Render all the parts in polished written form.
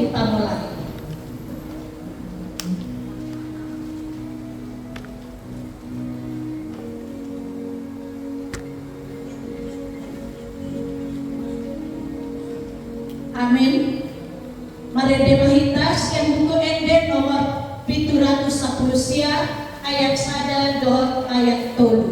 kita mulai. Amin. Mari demahitas yang buku ende nomor 710 sia ayat sada dohot ayat tolu.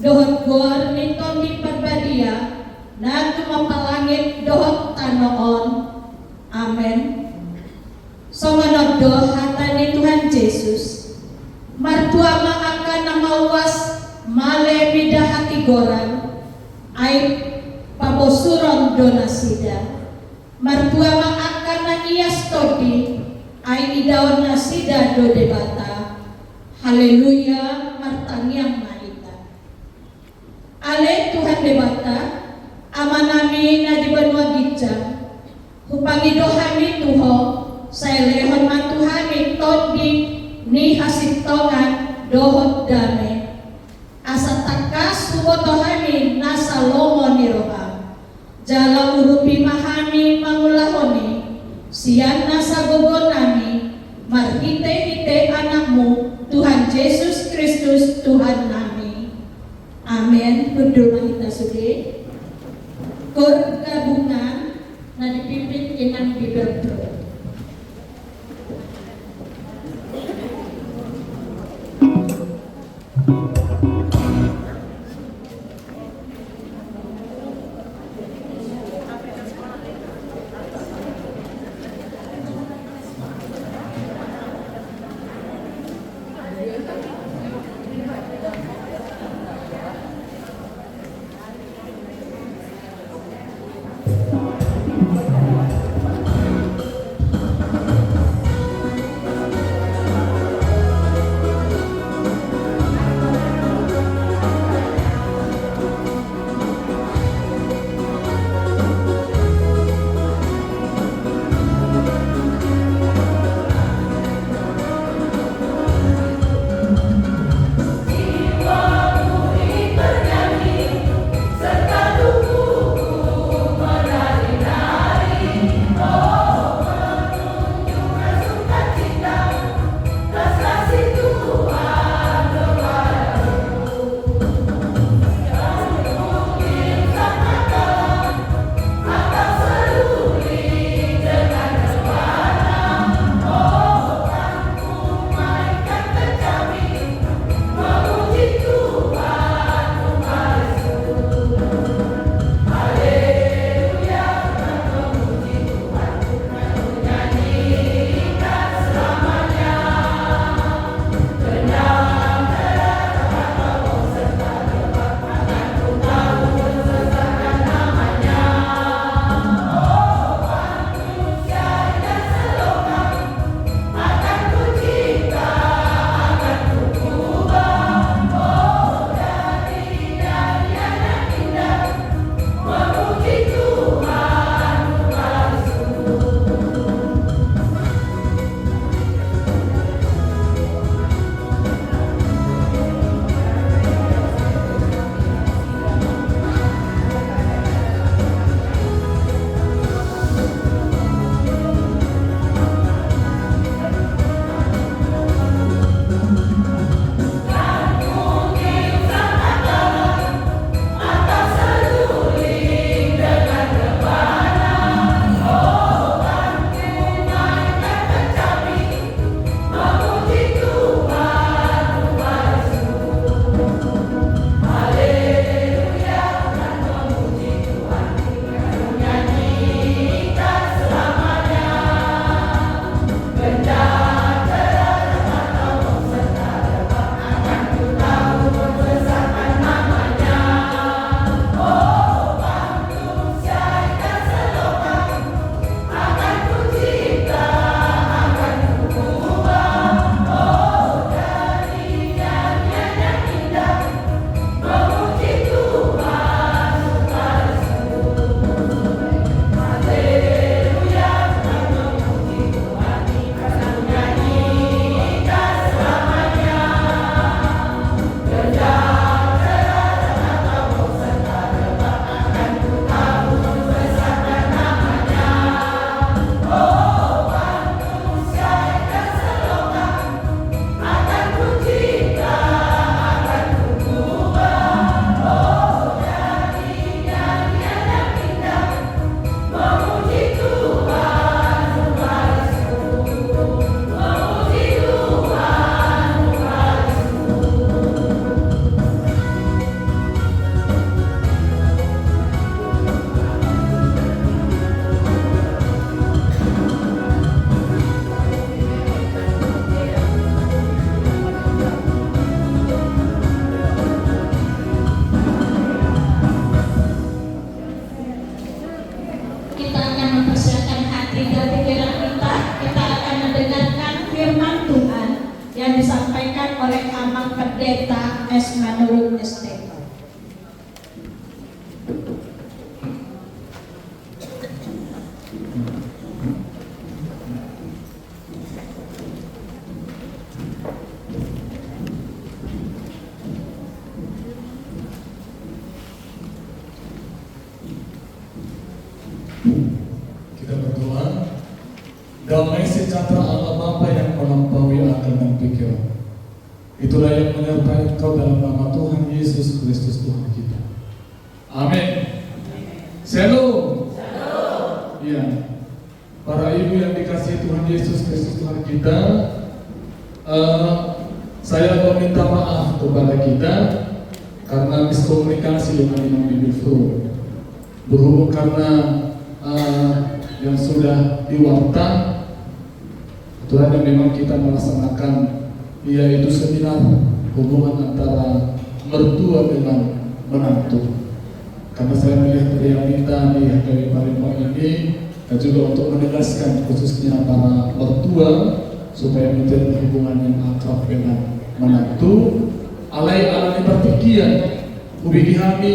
Dohot gor niton di perbadia, na tumapalangit dohot tanoon. Amen. So manoddo hata ni Tuhan Yesus, martua maakan na mawas male mida hati goran, ay pabosuron donasida. Martua maakan na iyas todi, ay idaon na sida do debata. Haleluya, martangyang Ale Tuhan debata, ama nami na di banwa gitja, hupangido hami tuho, sa elehon man tuhami todi ni hasintongan dohot dame. Asa takas huboto hami nasa lomo ni roha, jala urupi mahami mangulahoni, siyan nasa gogon nami, marhite-hite anakmu, Tuhan Yesus Kristus Tuhan nami. Amin. Berdoa kita sudah. Kor gabungan na dipimpin inang bibeltro. yang disampaikan oleh Amang Pendeta S. Manurung ST. Kita berdoa. Damai sejahtera Allah Bapa yang melampaui akal dan pikiran, itulah yang menyertai Engkau dalam nama Tuhan Yesus Kristus Tuhan kita. Amin. Shalom. Iya. Para ibu yang dikasihi Tuhan Yesus Kristus Tuhan kita, saya meminta maaf kepada kita karena miskomunikasi dengan Imam Bibil Fru. Berhubung karena yang sudah diwarta, itulah yang memang kita melaksanakan, yaitu seminar hubungan antara mertua dengan menantu. Karena saya melihat realita dari Palembang ini, dan juga untuk menegaskan khususnya para mertua supaya menjadi hubungan yang akrab dengan menantu. Alai pertikian, ubi kami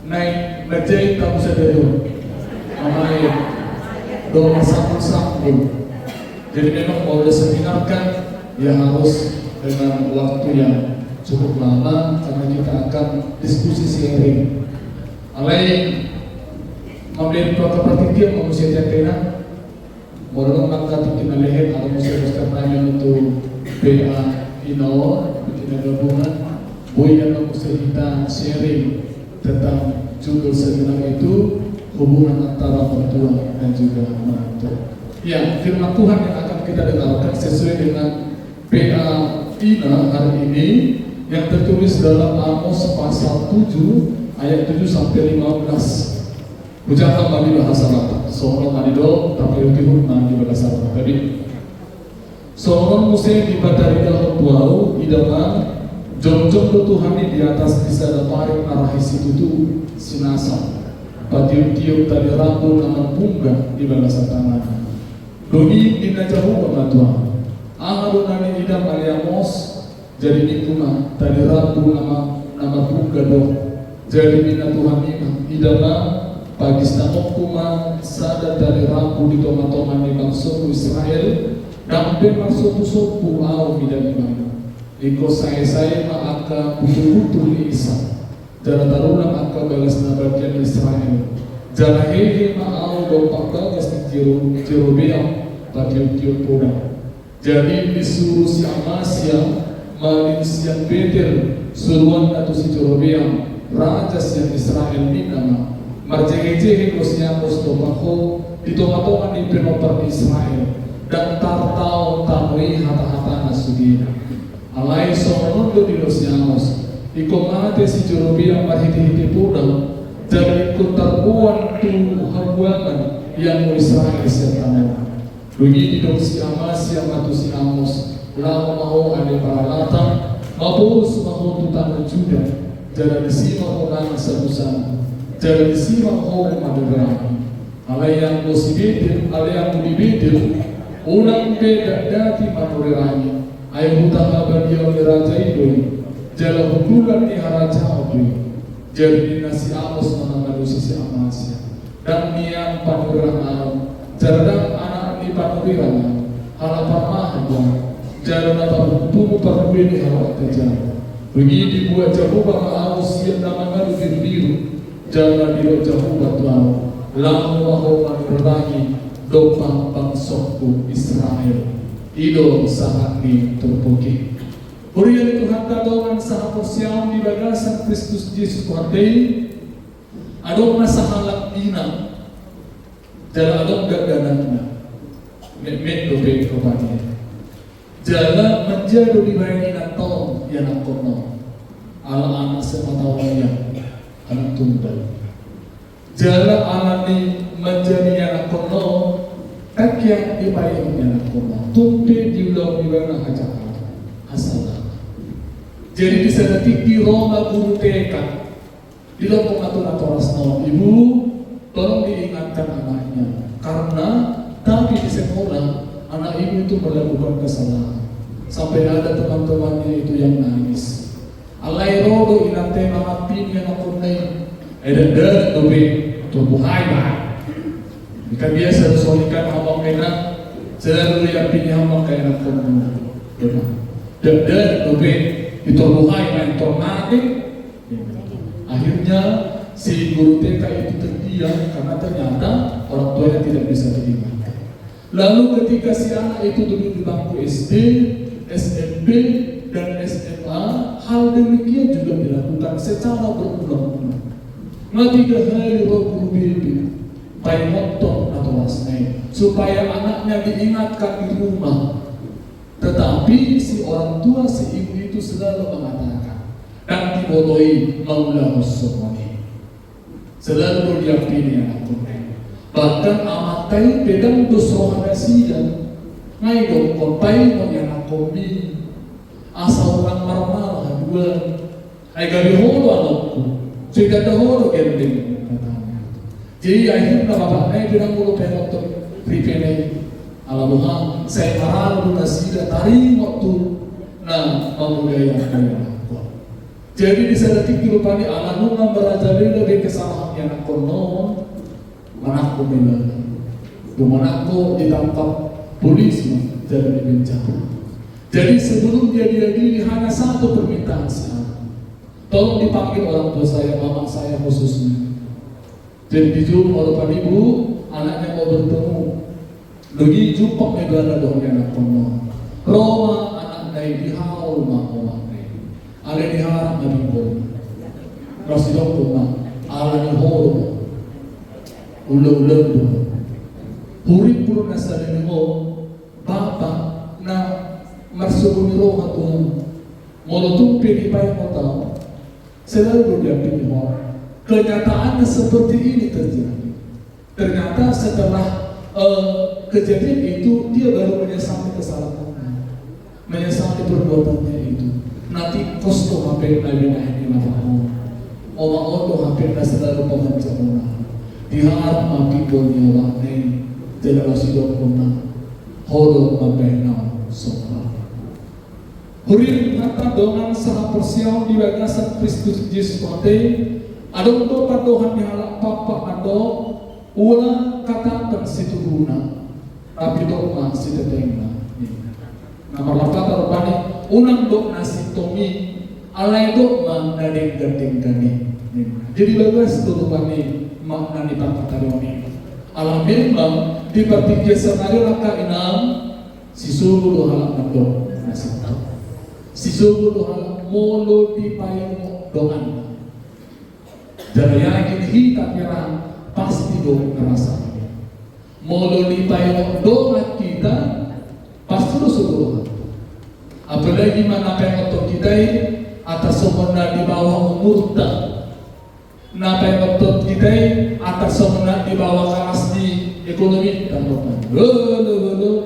naik ngejai tak bisa dari amai doa sambung. Jadi memang mau diseminarkan ya harus dengan waktu yang cukup lama karena kita akan diskusi sharing. Alai memberi pertikian manusia jatena morong angkat kita leher atau musuh tanya untuk PA Ino kita gabungan boy yang musuh kita sharing tentang judul seminar itu hubungan antara mertua dan juga menantu. Ya, firman Tuhan yang akan kita dengarkan sesuai dengan PA Ina hari ini yang tertulis dalam Amos pasal 7 ayat 7 sampai 15. Ucapan mandi bahasa Arab, seorang manido tapi utihun mandi bahasa Arab. Tadi seorang musim di batari dahulu puau idama jom-jom Tuhan di atas bisa dapat arah situ tu sinasa. Patiup-tiup tali rambu nama bunga di bahasa tangan. Doni ina jauh sama Tuhan. Ahadu nani idam aliamos jadi nikuna tali rambu nama bunga do. Jadi ina Tuhan idama pagi stamok kuma sada dari rambu di toma-toma di bangsa Israel dampe maksud-maksudku au bidan imam iko saya maka butuh-butuh li Isa jana taruna maka balas nabagian Israel jana hehe ma'au dompak bagas di Jerobeam tiup-tiup pulang. Jadi disuruh si Amasya malin siang Betel suruhan atau si Jerobeam raja siang Israel minama marjehe-jehe kosnya kostopako ditoma-toma di penopar Israel dan tartau tamri hata-hata nasudina alai somonondo di losiamos ikomate si Jerobeam marhiti-hiti pulang jadi ikut terbuan tu habuangan yang Israel serta begini dong si Amasya matu si Amos lau mau ada peralatan mabus mau tutang Juda jadi disima orang sebusana jadi simak orang madrami, alai yang positif, alai yang dibidik, ulang beda dati manurani, ayam hutang abadi oleh raja itu, jalan hubungan di haraja itu, jadi nasi Amos menangani sisi Amasya, dan niat panurani, jalan anak di panurani, halapan mahal, jalan apa tubuh panurani di halapan terjadi, begini buat jauh bang Amos yang namanya biru. Jangan jauh batuan lalu wahoman berlagi dopang bangsokku Israel ido saat ni terpuji Urian Tuhan kadongan sahat persiam di bagasan Kristus Yesus kuatei adong nasahalak ina jalan adong gaganana met dope kobani jalan menjadi di bayi natong yang akono ala anak sematawayang anak tunggal jalan alani menjadi anak kono kakian ibayang anak kono tumpe diulang di mana hajat asal jadi bisa detik di Roma guru TK di dalam pengaturan Torasno ibu tolong diingatkan anaknya karena tapi di sekolah anak ibu itu melakukan kesalahan sampai ada teman-temannya itu yang nangis. Alai rodo inate mga pinya na kunay ada dobe tubuhay ba. Jika biasa solikan hamang kena selalu yang pinya hamang kena kunay. Dan dobe ditubuhay na tornade. Akhirnya si guru TK itu terdiam karena ternyata orang tuanya tidak bisa terima. Lalu ketika si anak itu duduk di bangku SD, SMP, dan SMA, hal demikian juga dilakukan secara berulang-ulang. Tiga hari guru bibi, pai motor atau wasnai, supaya anaknya diingatkan di rumah. Tetapi si orang tua, si ibu itu selalu mengatakan, dan dibodohi maulah semuanya. Selalu diyakini anakku. Bahkan amatai pedang dosrohana sidan, ngai dong kontai mo yang akomi. Asal orang marmal haduan ay gabi holo anakku sudah daholo gending katanya. Jadi akhirnya bapak naik bilang mulu penonton pripene alamuha saya maral lu nasida tari waktu nah memulai aku. Jadi di sana tikir rupanya alamuha merajalela be kesalahan yang kono manakku bilang manakku ditangkap polisi jadi bencana. Jadi sebelum dia diadili hanya satu permintaan saya, tolong dipanggil orang tua saya, mama saya khususnya. Jadi dijumpa oleh Pak Ibu, anaknya mau bertemu. Lagi jumpa negara dong yang anak kono. Roma anak dari dihaul mah ada diharap nabi bol. Rasulullah kuma ala ni holo. Ulo huri pun nasa ni ho bapak na marsubuni roha Tuhan molotumpi di payah kota selalu dia pilih. Kenyataannya seperti ini terjadi. Ternyata setelah kejadian itu dia baru menyesali kesalahannya, menyesali perbuatannya itu. Nanti kosto hampir nabi nabi nafsu oma ondo hampir selalu pemancarona diharap mati bolnya wakne jelas hidup kuna hodo mabena sopa. Hurin kata dengan saha persiaw di bagasan Kristus Yesus Mate adong to padohan ni halak papa ado ulang katakan situ guna tapi dogma si tetengna nama lapata rupani unang dogma si tomi alai dogma dadeng gading. Jadi bagas to rupani makna ni papataroni alam memang di parti jasa laka inam si suruh do halak nado nasita si suruh do halak molo di payung doan. Jadi yakin hita pirang pasti dong ngerasa. Molo di payung doa kita pasti do suruh. Apalagi mana pengotot kita atas semua di bawah umurta. Na pengotot kita atas semua di bawah kelas di ekonomi dan doa. Lo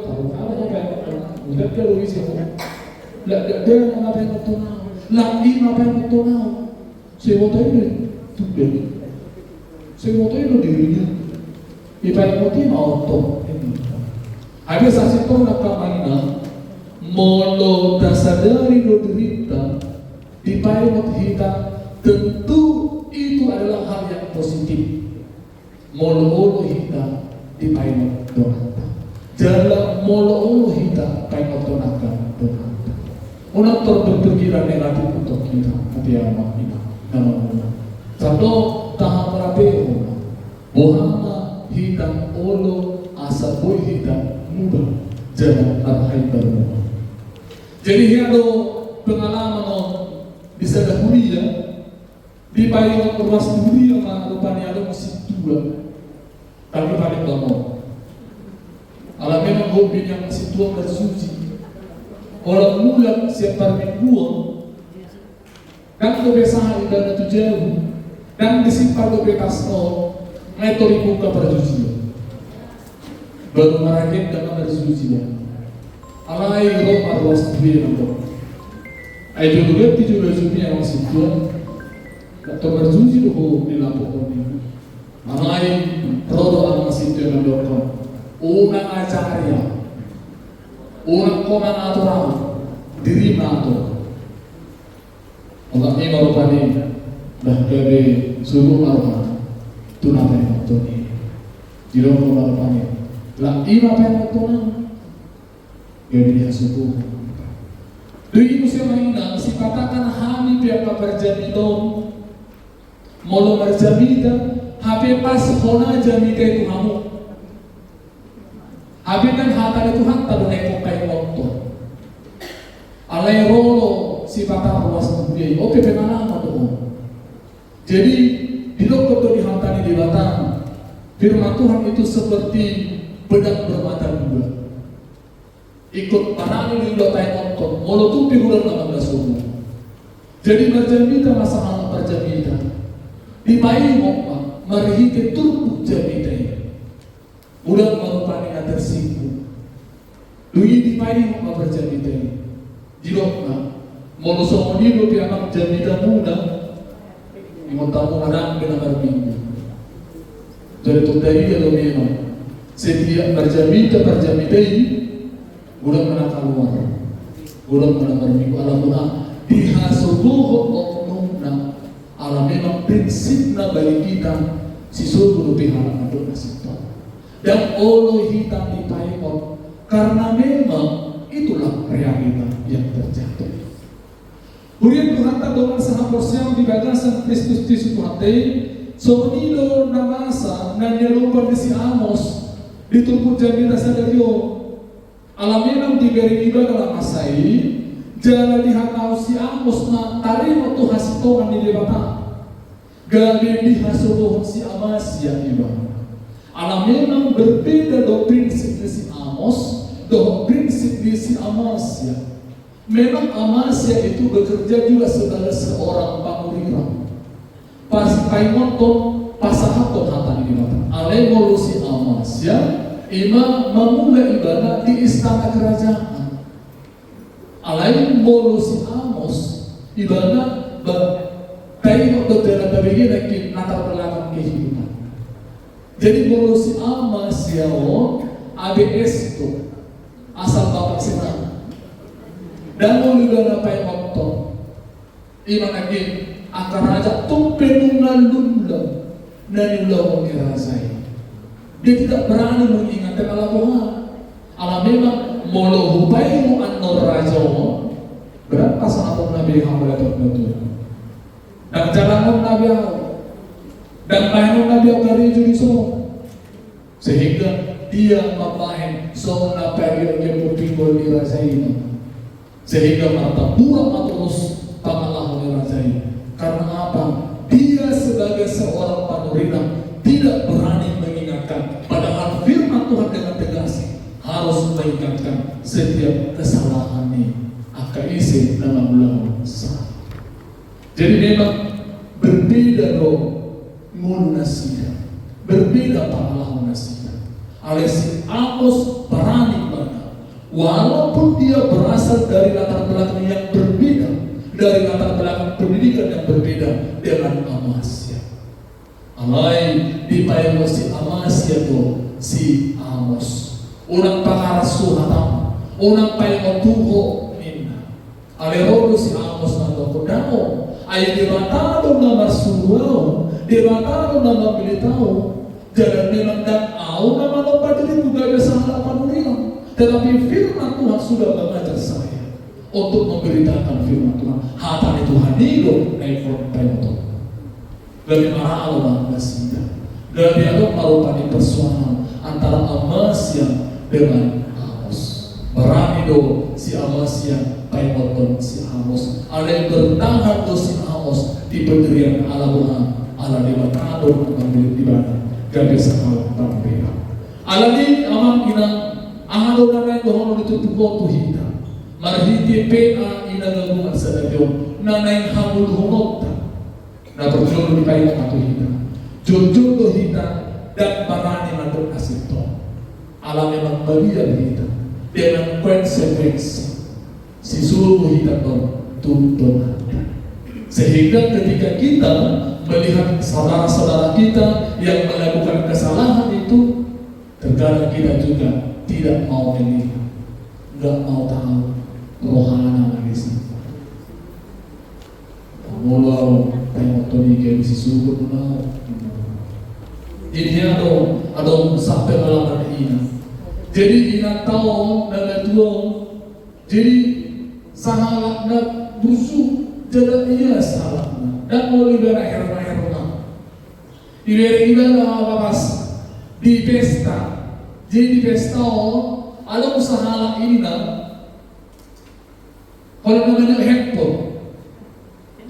tahu pengotot. Udah kalau isi dia ngapain ngotot nau. Lagi ngapain ngotot nau. Siapa tahu tuh saya mau tahu dirinya ibarat mati mau tahu ada saksi tahu nak mainan molo dasadari do derita dipakai kita tentu itu adalah hal yang positif. Molo kita dipakai doa jalan molo kita pakai doa doa orang berpikiran negatif untuk kita hati amat kita nama satu tahap rapi bohama hitam olo asa boy hitam muda jalan arhai baru. Jadi ada pengalaman bisa dahulu ya di payung ruas duri yang rupanya ada musik dua tapi paling lama. Alam memang hobi yang masih tua bersuci orang muda siapa mingguan kan kebiasaan dan itu jauh dan disimpan ke bekas metori buka perjudian baru merakit dengan perjudian alai roh arwas tuh nanti ayo juga juga yang masih tua atau berjuji tuh di laporan ini alai roh masih tua yang dokter unang acarya unang koman aturan hato. Otak ni marupani dah gabe subuh marupa tunai waktu ni. Jiro marupani. Lah ima pen waktu na gabe dia subuh. Dui musim mainan si katakan hami pihak berjamito molo berjamita hape pas hona jamita itu kamu. Hape kan hata Tuhan tak boleh kokai waktu. Alai rolo si patah ruas dunia. Oke bagaimana tuh? Jadi di dokter di hata di batang firman Tuhan itu seperti pedang bermata dua. Ikut panang di dotai nonton, molo tuh pigulan 16 subuh. Jadi berjamita masalah berjamita. Di bayi ngomong, marihite turut jamita ini. Udah merupani nga tersinggung. Dui di bayi ngomong berjamita ini. Jilok na, molo sa monilo pi anak jamita muna, imong tamu marang benar minggu. Jadi tuh dari dia domino. Setiap berjamita ini. Udah mana keluar, udah mana berminggu alamuna dihasubuh oknumna alam memang prinsipna bagi kita si surga Tuhan untuk nasib dan Allah hitam di paimon karena memang itulah realita yang terjadi. Kemudian Tuhan tak dengan sahabat yang di bagasan Kristus di Tuhan Somnido namasa na nilupan ni si Amos ditungkol dyan nila sa Dario. Alam memang diberi ibadah dalam masai jalan dihakau si Amos na tarimo tu hasitongan ni debata galing dihasubuh si Amasya ibadah. Alam memang berbeda do prinsip di si Amos do prinsip di si Amasya. Memang Amasya itu bekerja juga sebagai seorang pangurira. Pas paimoton pasahaton hata ni debata. Alemo si Amasya Ima memulai ibadah di istana kerajaan. Alain molo si Amos ibadah tayo dokter tabigi nakin natar belakang kehidupan. Jadi molo si Amos yao ABS itu asal bapak senang. Dan molo ibadah pay waktu. Ima nakin akan raja tumpenungan lunda nanulaw kirasay. Dia tidak berani mengingatkan Allah Tuhan. Allah memang molo hupaimu an-nur rajamu berapa sahabat Nabi Muhammad itu dan jalankan Nabi dan pahenun Nabi dari juriso sehingga dia memahami soal periode yang berpinggul di raja ini sehingga mata buang terus pamalah oleh raja ini karena apa? Dia sebagai seorang panurina tidak berani mengingatkan, padahal firman Tuhan dengan tegas harus mengingatkan setiap kesalahan ini akan isi dalam bulan sah. Jadi memang berbeda loh munasida, berbeda pamalah munasida. Alias Amos berani mana, walaupun dia berasal dari latar belakang yang berbeda, dari latar belakang pendidikan yang berbeda dengan Amasya. Alai di payung si Amasya tu si Amos. Unang pangarasuhatam, unang payung tuho minna. Alero si Amos na dokodao. Ay dibatado na marsuruao, dibatado na mabilitao. Jalan memang dan au na manopadili juga sa harapan uriang. Tetapi firman Tuhan sudah mengajar saya untuk memberitakan firman Tuhan. Hatan itu hanilo naifon payung. Gabi marah Allah nasida. Gabi Allah marupani persoalan antara Amasya dengan Amos. Berani do si Amasya paimoton si Amos. Ada yang bertahan do si Amos di pendirian Allah Tuhan. Allah dibatado mengambil ibadah. Gabi sakal tampira. Allah di amang ina ahalo nanay dohono ditutupo tuhita. Marhiti PA ina gabungan sa dagyo nanay hamul hunota. Na berjodoh di payung atau hita, jodoh hita dan barani mantul asito. Alam memang bagian hita dengan konsekuensi si seluruh hita tuntunan. Sehingga ketika kita melihat saudara-saudara kita yang melakukan kesalahan itu, terkadang kita juga tidak mau melihat, nggak mau tahu, rohana lagi sih. Mula tengok Tony kayak bisa subur mana. Jadi ada sampai malam ini. Jadi ina tahu dan tua. Jadi sahalakna busuk jadi iya sahalakna. Dan mau libera herna. Libera pas di pesta. Jadi di pesta ada usaha ini kalau namanya handphone.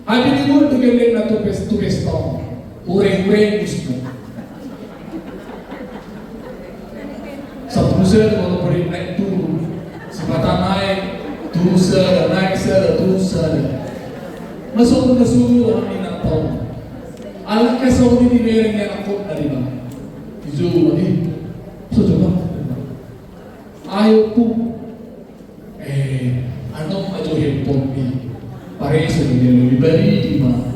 Habis itu tuh geleng na tuh pesta. Ureng gusto. Satu sel kalau beri naik turun, semata naik, turun sel, naik sel, turun sel. Masuk ke suhu orang ini nak tahu. Alat kesau ini dibereng yang aku dari mana? Isu ini, sudah. Ayo pun, anong ajo handphone ni. Pare sa dia lebih bari di mana?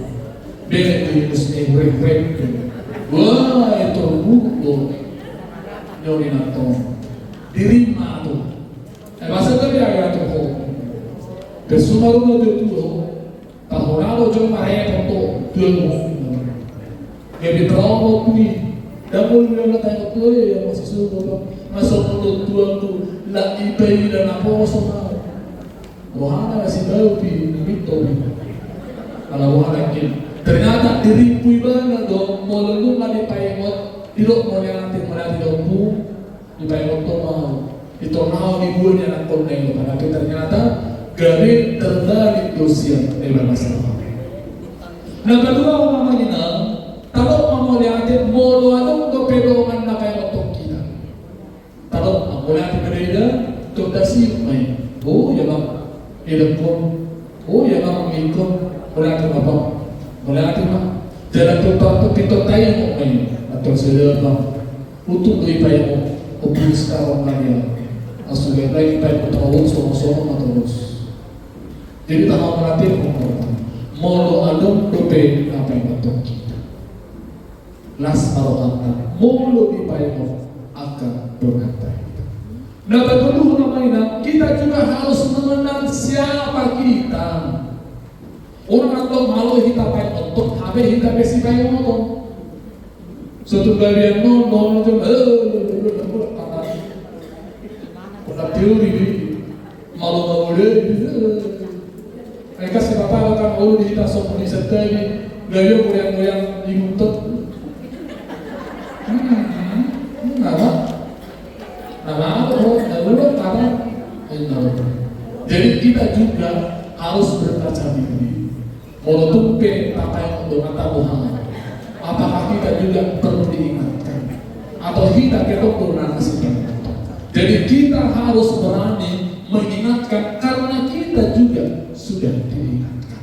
Bela tu musne rek. Wah itu buku. Nyori nato. Diri mato. Masa tu dia ayat tu. Kesumaru na tu. Tahoralo jo mare to tu. Jadi trauma puni. Dapur dia kata tu ya masih suruh masuk mulut tu la ibai dan apa semua. Wahana si baru pi mito kalau wahana kin ternyata diri pui bana do molulu mali paimot dilo mo yang nanti mana dilo pu di paimot to mau itu mau dibuat yang konten tapi ternyata garis terbalik dosia dalam masalah. Nah kedua orang ini kalau mau lihat molo atau do pedoman na paimot to kita kalau mau lihat gereja to dasi mai oh ya bang ilmu, oh ya orang ikut berarti apa? Berarti apa? Jalan tutup pintu tayo mo ngayon atau sila ba? Untuk ipay mo obis ka orang kaya asulit na ipay mo tawag sama-sama matulog. Jadi tahu melatih molo adom dope apa yang betul kita. Las marohana molo ipay mo akan berkata. Nah betul namanya kita juga harus mengenal siapa kita. Orang atau malu kita pakai untuk habis kita besi pakai motor. Suatu bagian nonton macam kata teori malu mereka siapa akan malu kita sokong di setari gaya goyang dimuntut. Jadi kita juga harus berkaca diri. Menutupi apa yang untuk mata Tuhan. Apakah kita juga perlu diingatkan? Atau kita pernah kasih. Jadi kita harus berani mengingatkan karena kita juga sudah diingatkan.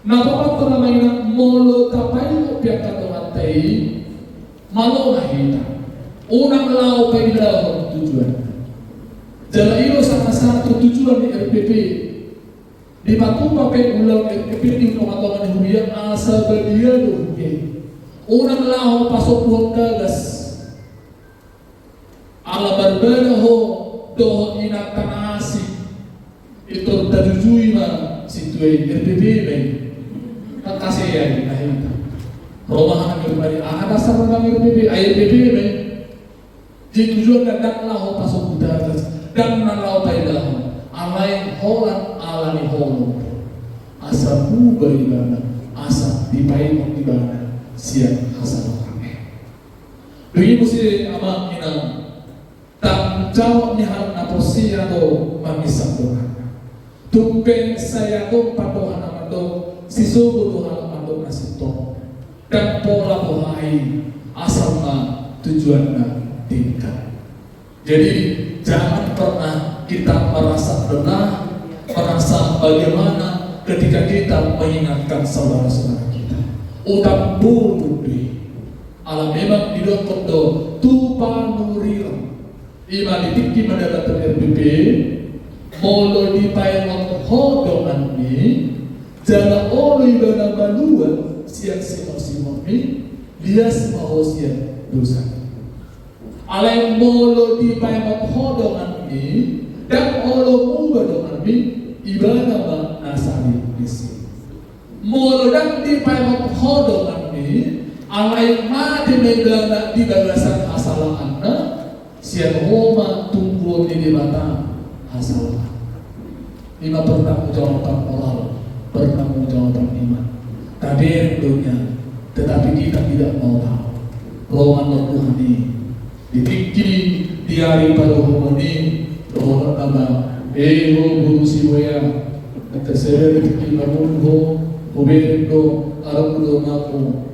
Nah, Bapak pernah mengingat molo tapai pihak kata matai malu kita. Unang lau pailah tujuan. Jalan itu sama satu tujuan di RPP. Di Batu pakai ulang RPP di pengetahuan hubungan asal bedia loh. Unang lau pasok buat gagas. Ala berbeda ho doh inak tanasi. Itu terjujui mah situasi RPP ben. Tak kasih ya di akhir. Romahan berbalik. Ada sarana RPP, RPP ben. Jadi tujuan datang lau pasok gagas. Dan nalau paidah alain holan alani holo asa buba ibana asa dipain ibana siang asal kami. Begini mesti ama ina tak jawab ni hal naposi atau mamisah Tuhan. Tumpen saya tu patuhan amado sisu butuhan amado nasito dan pola pohai asal na tujuannya tingkat. Jadi jangan pernah kita merasa benar, merasa bagaimana ketika kita mengingatkan saudara-saudara kita. Utang bulu alam memang di dokodo tupa nuril. Ima ditikki mendapat RPP, molo di payang hodongan ni, jala oleh dana balua siang simon ni, dia semua siang dosa. Alai molo di payang hodongan ni dan olo muba dongan ni ibana ba nasari isi. Molodang di paimot hodongan ni alay mati medana di bagasan asalaan na siya homa tunggu di bata asalaan. Lima pertanggungjawaban moral, pertanggungjawaban iman. Kader dunia, tetapi kita tidak mau tahu. Roman Tuhan ini ditinggi di hari pada homoni rohon nama guru siwaya tersedia di kamu Uberindo Arab Domaku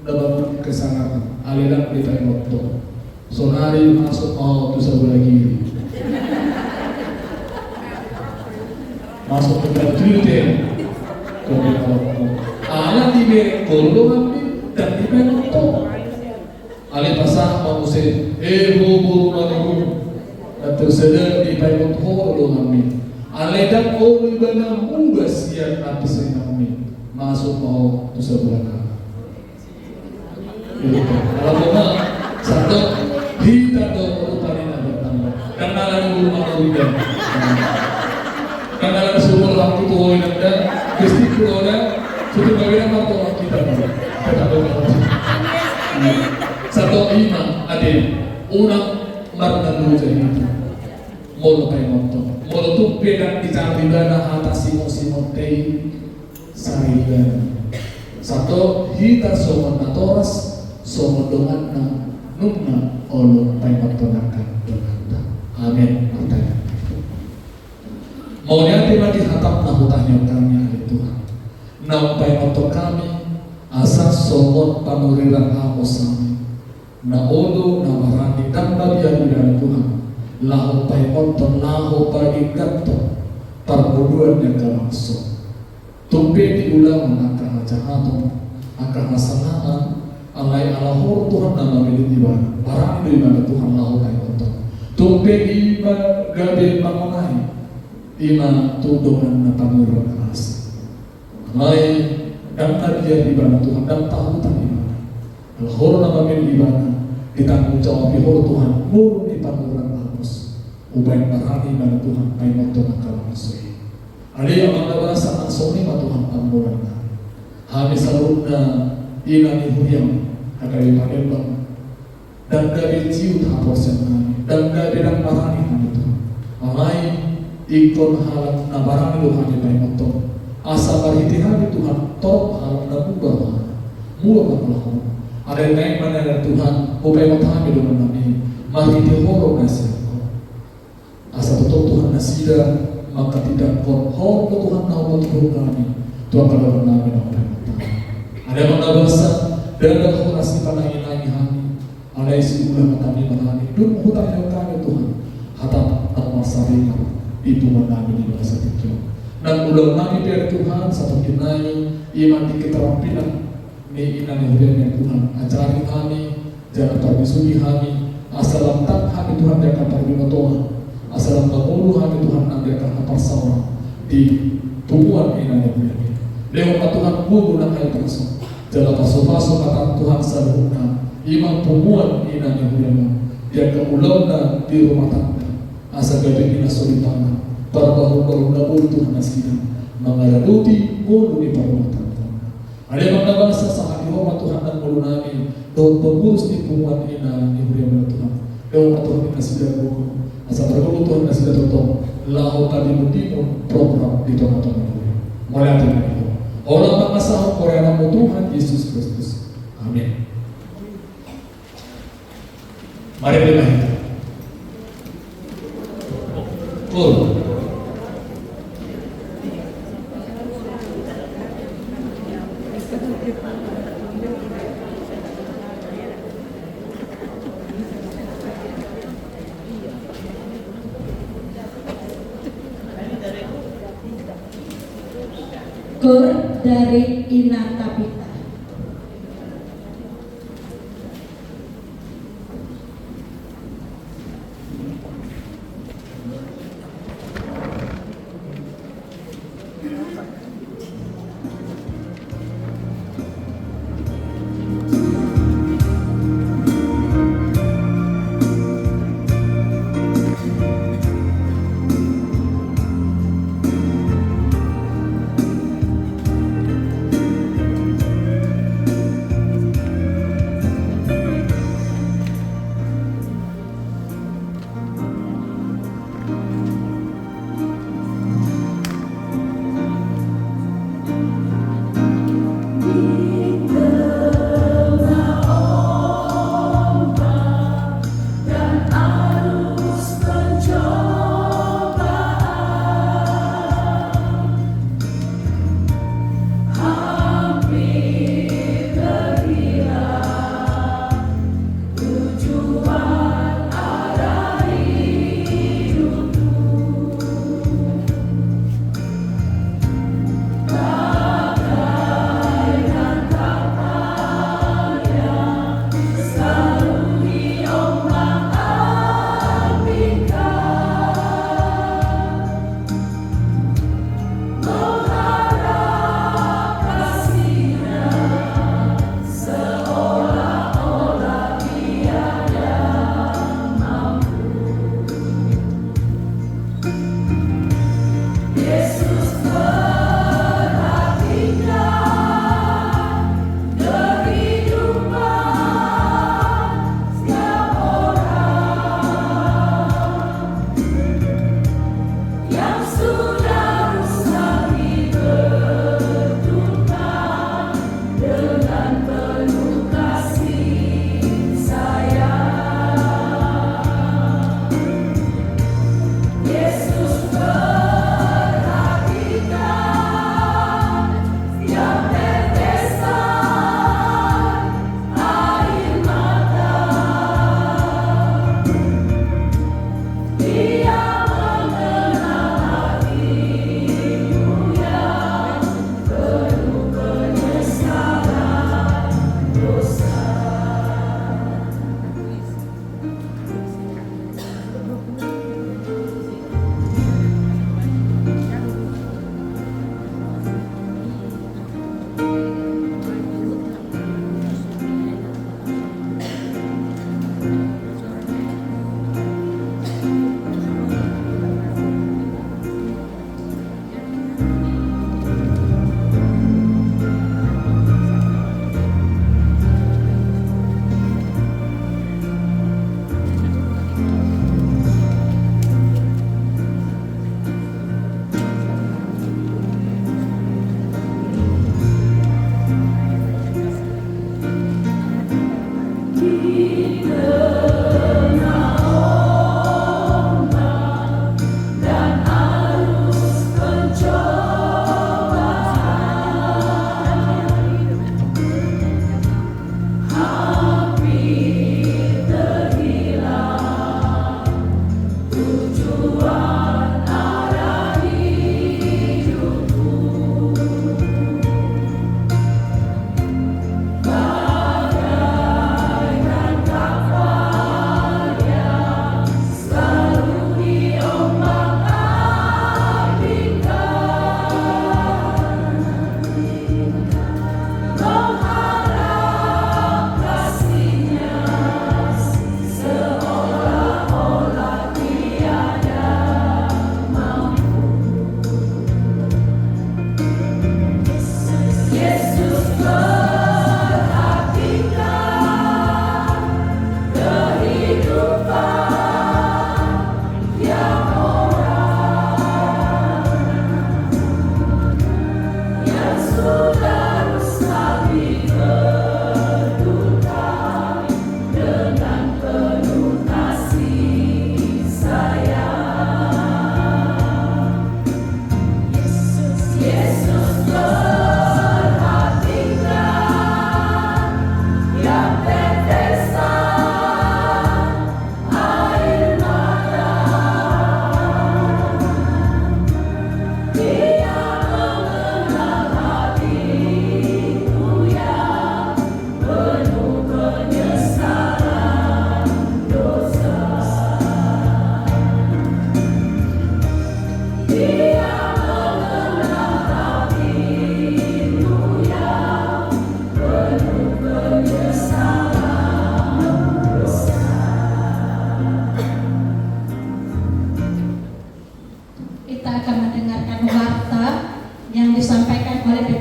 dalam kesangan aliran di Taimotto sonari masuk mau tu sebelah kiri masuk ke dalam Twitter kemudian alat di Berkolo dan di Taimotto alih pasang manusia guru maniku tersedia di Taimotto kami Aledang ori bana ubas yang atas kami masuk mau tu sebelah kanan. Kalau mana satu kita do paling ada tambah. Dan nalar rumah kita. Dan nalar sumur waktu tu orang ada pasti kita sudah bagaimana martabat kita. Satu iman ada orang martabat itu. Molo kayak motor. Molo tuh pedang dicari dana atas simon tei sarigan. Satu hita somon natoras somon dongan na nungna olo kayak motonakan dongan. Amin. Artinya. Mau nyati lagi hatap na hutahnya kami ada Tuhan. Nampai motor kami asas somon panuriran amos kami. Na olo na marani dan bagian dari Tuhan. Lahu paimon lahu pagi gato perbuduan yang kelangsung tumpe diulang akan jahatun akan masanaan alai alahur Tuhan nama milik ibadah barang dari mana Tuhan lahu paimon tumpe iba gabe bangunai ima tudongan napanurun alas alai dan dia ibadah Tuhan dan tahu tak ibadah alahur nama milik ibadah ditanggung jawab ihur Tuhan murni dipanurun ubay marami na Tuhan ay magtunang masui. Ali ang mga nabasa ang soni matuhan pangmulan na. Hami sa loob na ilan ni Huyang kagalipanin bang dan gabi ciut hapos yang nami dan gabi ng marami na ito. Amay ikon halang na marami Tuhan ay may magtong. Asa maritihan Tuhan torok halang na mubah mula pangulahon. Ada yang mana Tuhan ubay matami doon namin maritihoro na siya. Asa betul Tuhan nasida maka tidak horor Tuhan tahu betul kami Tuhan kalau kami nak ada mana bahasa dan ada horasi panai lagi kami ada isi ulah kami menani dun hutang kami Tuhan hatap tak masari itu menami di bahasa itu dan ulah kami biar Tuhan satu kinai iman di keterampilan ni inani hurian Tuhan ajari kami jangan terbisuki kami asal tak kami Tuhan jangan terbina Tuhan asal pemuluh hati Tuhan nantikan apa sama di tumbuhan ini nanti. Lewat Tuhan bubu nak air terus. Jalan pasu-pasu kata Tuhan saruna. Iman tumbuhan ini nanti hujan. Dia keulang dan di rumah tangga. Asal gabe ina solitana. Perbahu-bahu nabul Tuhan nasinya. Mengadaluti bulu di rumah tangga. Ada yang bangsa sahat di rumah Tuhan dan bulu nami. Daun pengurus di tumbuhan ini nanti hujan Tuhan. Lewat Tuhan nasinya buku. Asal bergabung Tuhan nasi datang lahu tadi mutimun program di tengah-tengah mulai hati itu orang mengasah Korea nama Tuhan Yesus Kristus amin. Mari kita cool. Kur dari Ina Tabita.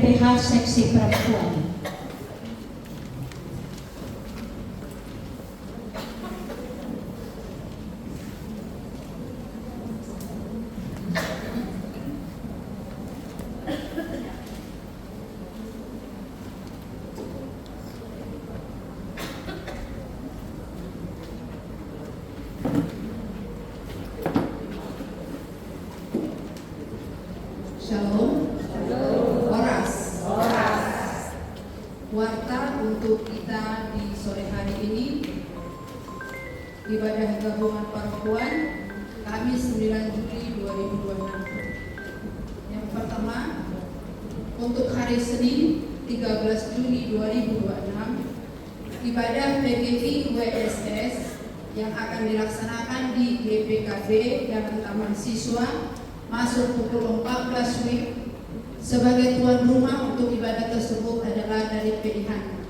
PPH Seksi Perempuan. Shalom. Horas. Warta untuk kita di sore hari ini, ibadah gabungan perempuan Kamis 9 Juli 2026. Yang pertama, untuk hari Senin 13 Juli 2026, ibadah PGI WSS yang akan dilaksanakan di GPKB dan Taman Siswa masuk pukul 14 WIB. Sebagai tuan rumah untuk ibadah tersebut adalah dari PIHANA.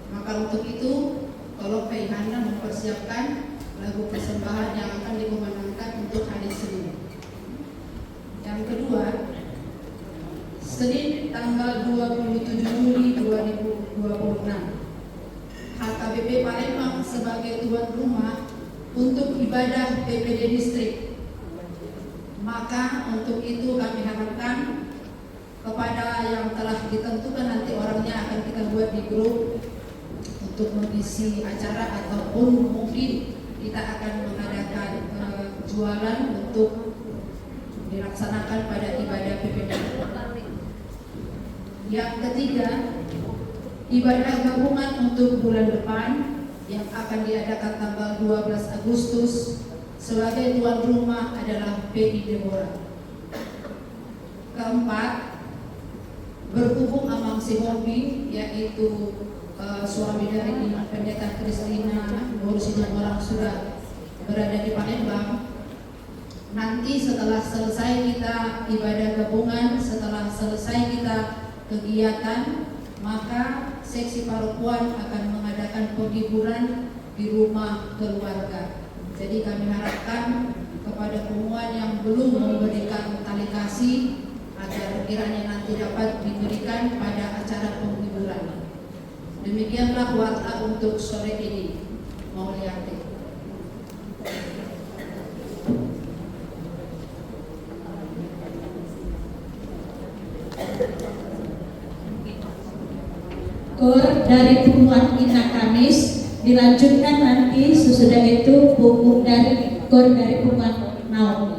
Maka untuk itu, tolong PIHANA mempersiapkan lagu persembahan yang akan dikumandangkan untuk hari Senin. Yang kedua, Senin tanggal 27 Juli 2026, HKBP Palembang sebagai tuan rumah untuk ibadah PPD Distrik. Maka untuk itu kami harapkan kepada yang telah ditentukan nanti orangnya akan kita buat di grup untuk mengisi acara, ataupun mungkin kita akan mengadakan jualan untuk dilaksanakan pada ibadah PPD. Yang ketiga, ibadah gabungan untuk bulan depan yang akan diadakan tanggal 12 Agustus sebagai tuan rumah adalah PI Deborah. Keempat, berhubung Amang si Hobi, yaitu suami dari Pendeta Kristina Borusina orang sudah berada di Palembang. Nanti setelah selesai kita ibadah gabungan, setelah selesai kita kegiatan, maka seksi parokuan akan mengadakan penghiburan di rumah keluarga. Jadi kami harapkan kepada pemuan yang belum memberikan tali kasih agar kiranya nanti dapat diberikan pada acara penghiburan. Demikianlah warta untuk sore ini. Mauliati. Kor dari Pemuan Ina Kamis dilanjutkan nanti sesudah itu punggung dari kor dari Pemuan Naomi.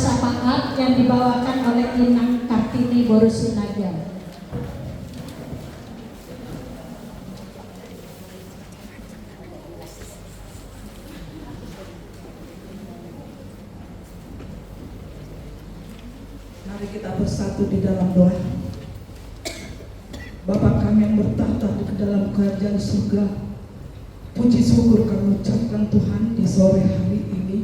syafaat yang dibawakan oleh Inang Kartini Borusinaga. Mari kita bersatu di dalam doa. Bapa kami yang bertahta di dalam kerajaan surga, puji syukur kami ucapkan Tuhan di sore hari ini,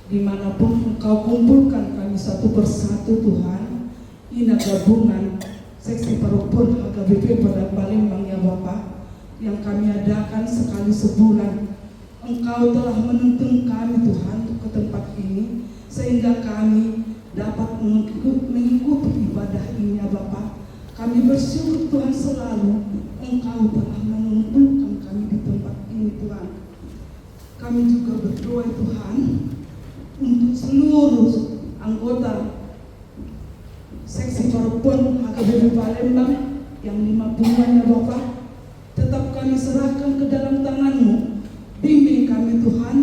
dimanapun Engkau kumpulkan kami satu persatu Tuhan, ina gabungan seksi parokpon HKBP pada Palembang ya Bapa, yang kami adakan sekali sebulan. Engkau telah menuntun kami Tuhan untuk ke tempat ini, sehingga kami dapat mengikuti ibadah ini ya Bapa. Kami bersyukur Tuhan selalu Engkau telah mengumpulkan kami di tempat ini Tuhan. Kami juga berdoa Tuhan untuk seluruh anggota seksi parokpon HKBP Palembang yang 50-an ya Bapa. Tetap kami serahkan ke dalam tangan-Mu. Bimbing kami Tuhan,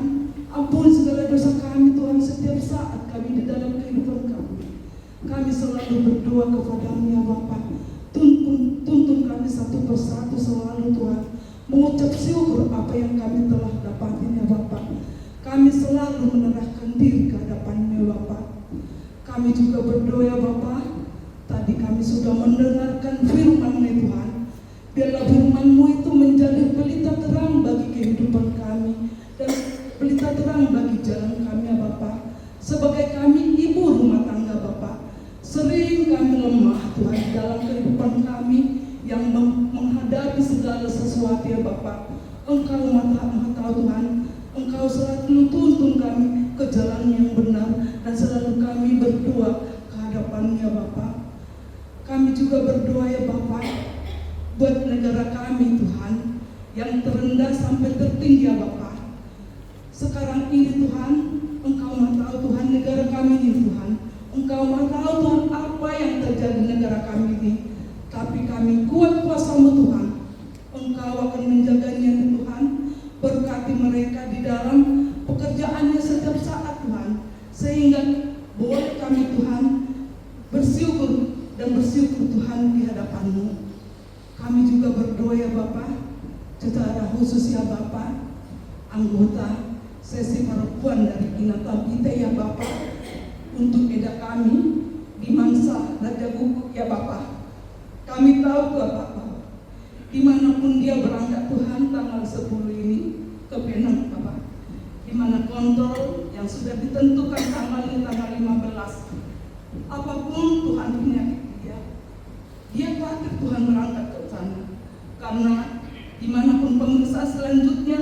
ampuni segala dosa kami Tuhan setiap saat kami di dalam kehidupan kami. Kami selalu berdoa kepada-Mu ya Bapa. Tuntun kami satu persatu selalu Tuhan, mengucap syukur apa yang kami telah dapatin ya Bapa. Kami selalu menyerahkan diri ke hadapan-Mu ya Bapa. Kami juga berdoa ya Bapa. Tadi kami sudah mendengarkan firman-Mu ya Tuhan. Biarlah firman-Mu itu menjadi pelita terang bagi kehidupan kami dan pelita terang bagi jalan kami ya Bapa. Sebagai kami ibu rumah tangga Bapa, sering kami lemah Tuhan dalam kehidupan kami yang menghadapi segala sesuatu ya Bapa. Engkau maha tahu Tuhan, Engkau selalu tuntun kami ke jalan yang benar dan selalu kami berdoa ke hadapan-Mu ya Bapa. Kami juga berdoa ya Bapa buat negara kami Tuhan, yang terendah sampai tertinggi ya Bapa. Sekarang ini Tuhan, Engkau maha tahu Tuhan negara kami ini Tuhan. Engkau maha tahu Tuhan apa yang terjadi di negara kami ini. Tapi kami kuat kuasa-Mu Tuhan. Engkau akan menjaganya Tuhan. Berkati mereka di dalam pekerjaannya setiap saat Tuhan, sehingga boleh kami Tuhan bersyukur dan bersyukur Tuhan di hadapan-Mu. Kami juga berdoa ya Bapa, secara khusus ya Bapa, anggota sesi parokpon dari Inatabite ya Bapa, untuk eda kami di Mangsa Raja Guguk ya Bapa. Kami tahu ya Bapa, dimanapun dia berangkat Tuhan tanggal 10 ini ke Penang Bapa, dimana kontrol yang sudah ditentukan tanggal 15, apapun Tuhan penyakit dia khawatir Tuhan berangkat ke sana, karena dimanapun pemeriksaan selanjutnya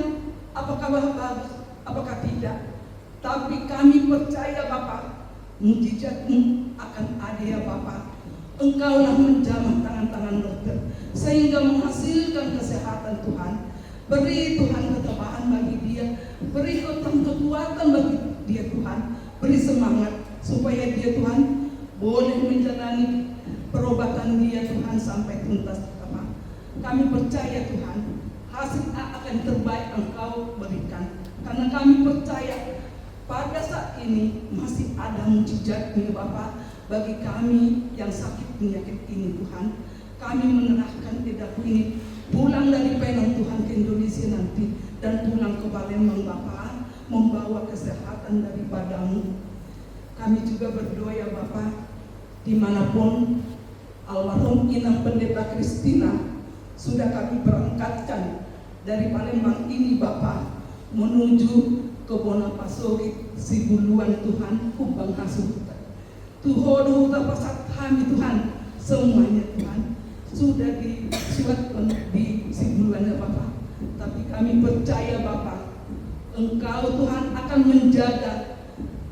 apakah bagus apakah tidak, tapi kami percaya Bapa, mujizat-Mu akan ada ya Bapa. Engkaulah menjamah tangan-tangan dokter sehingga menghasilkan kesehatan Tuhan. Beri Tuhan ketabahan bagi dia, beri kekuatan bagi dia Tuhan, beri semangat supaya dia Tuhan boleh menjalani perobatan dia Tuhan sampai tuntas Bapa. Kami percaya Tuhan, hasil akan terbaik Engkau berikan, karena kami percaya pada saat ini masih ada mujizat-Mu Bapa bagi kami yang sakit penyakit ini Tuhan. Kami menyerahkan lidahku ini pulang dari Penang Tuhan ke Indonesia nanti dan pulang ke Palembang Bapa, membawa kesehatan daripada-Mu. Kami juga berdoa ya Bapa, dimanapun almarhum Inang Pendeta Kristina sudah kami berangkatkan dari Palembang ini Bapa menuju ke Bonapasori Sibuluan Tuhan, Kubang Hasu Tuhodo pasat kami Tuhan, semuanya Tuhan sudah disuatkan di Sibuluan ya Bapa. Tapi kami percaya Bapa, Engkau Tuhan akan menjaga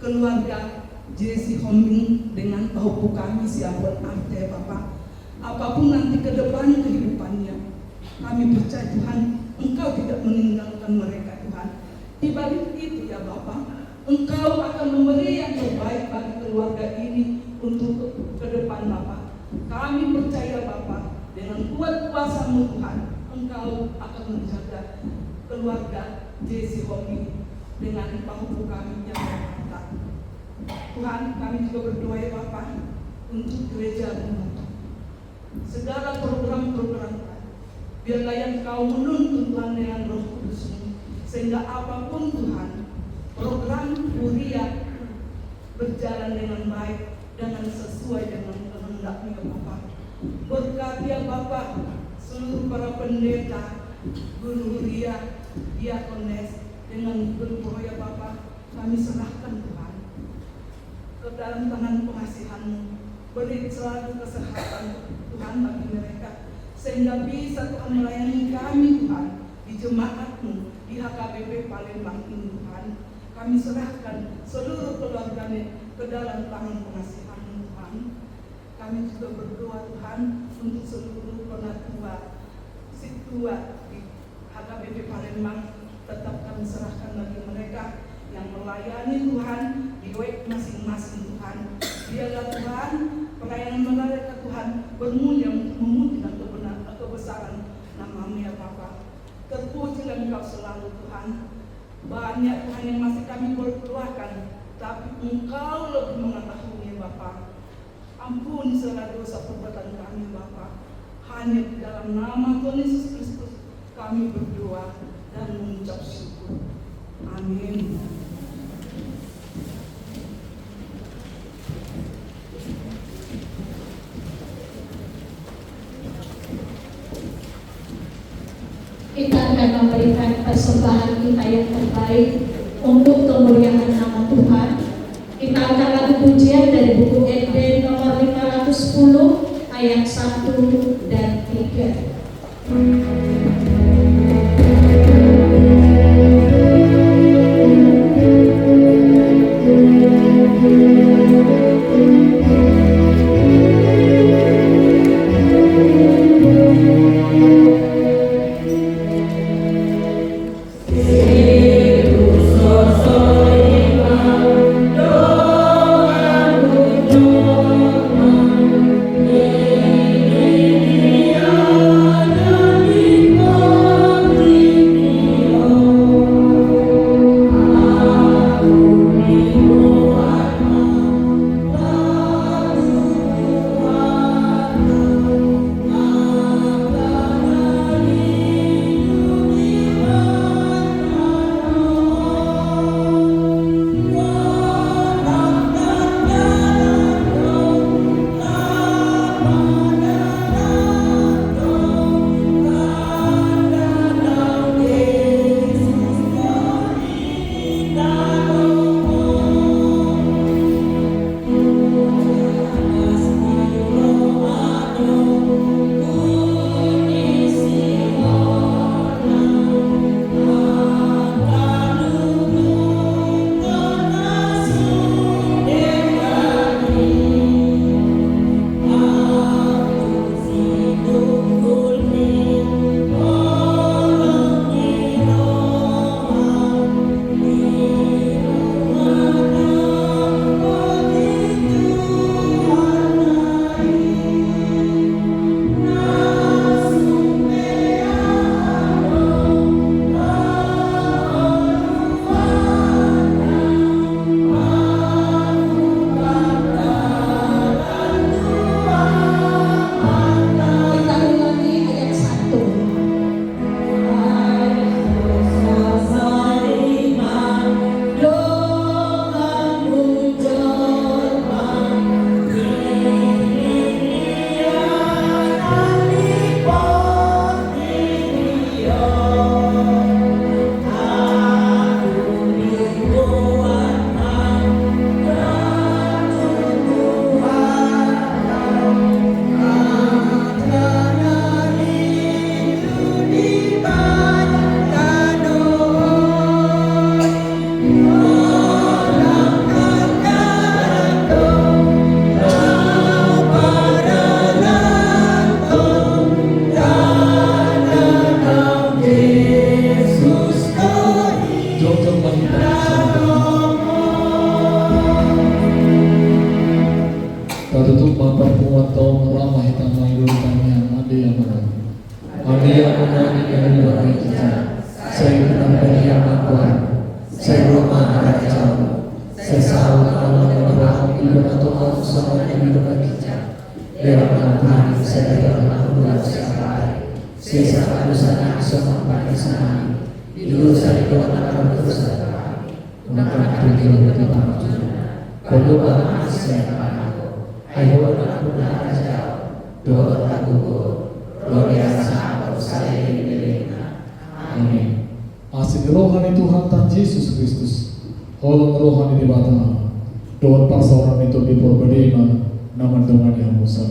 keluarga Jesse Hombing dengan paupu kami siapun arte Bapa. Apapun nanti ke depan kehidupannya, kami percaya Tuhan, Engkau tidak meninggalkan mereka Tuhan. Di balik itu ya Bapa, Engkau akan memberi yang terbaik bagi keluarga ini untuk ke depan Bapa. Kami percaya Bapa, dengan kuat kuasa-Mu Tuhan, Engkau akan menjaga keluarga Jesse Hombing dengan paupu kami yang berkata. Tuhan, kami juga berdoa ya Bapak untuk gereja-Mu. Segala program-program Tuhan, biarlah yang Kau menuntun Tuhan dengan Roh Kudus-Mu, sehingga apapun Tuhan, program Huria berjalan dengan baik, dengan sesuai dengan kehendak-Mu ya Bapak. Berkati ya Bapak seluruh para pendeta, guru Huria, diakones, dengan berdoa ya Bapak, kami serahkan Tuhan ke dalam tangan pengasihan-Mu. Beri selalu kesehatan Tuhan bagi mereka, sehingga bisa Tuhan melayani kami Tuhan di jemaat-Mu, di HKBP Palembang ini Tuhan. Kami serahkan seluruh keluarganya ke dalam tangan pengasihan-Mu Tuhan. Kami juga berdoa Tuhan untuk seluruh penatua, situa di HKBP Palembang, tetap kami serahkan bagi mereka yang melayani Tuhan di web masing-masing Tuhan. Biarlah Tuhan pelayanan mereka Tuhan bermulia untuk memuji dan kebesaran nama-Mu ya Bapa. Terpujilah Engkau selalu Tuhan. Banyak Tuhan yang masih kami perluahkan, tapi Engkau lebih mengetahui ya Bapa. Ampuni segala dosa perbuatan kami Bapa. Hanya di dalam nama Tuhan Yesus Kristus kami berdoa dan mengucap syukur. Amin. Kita akan memberikan persembahan kita yang terbaik untuk kemuliaan nama Tuhan. Kita akan lagu pujian dari buku ND nomor 510 ayat 1 dan 3. Saya juga Tuhan seorang yang berbijak. Lewat Tuhan saya dapat membuat siapa sisa dosanya semua pada sana. Hidup saya akan terus terang. Maka tujuh Tuhan kalau bahas siapa ayo aku belajar doa aku luar biasa kalau saya diberikan. Amin. Asik rohani Tuhan Tuhan Yesus Kristus. Holong rohani di batang. Doa pasoran itu diperbedema nama dengan yang musa.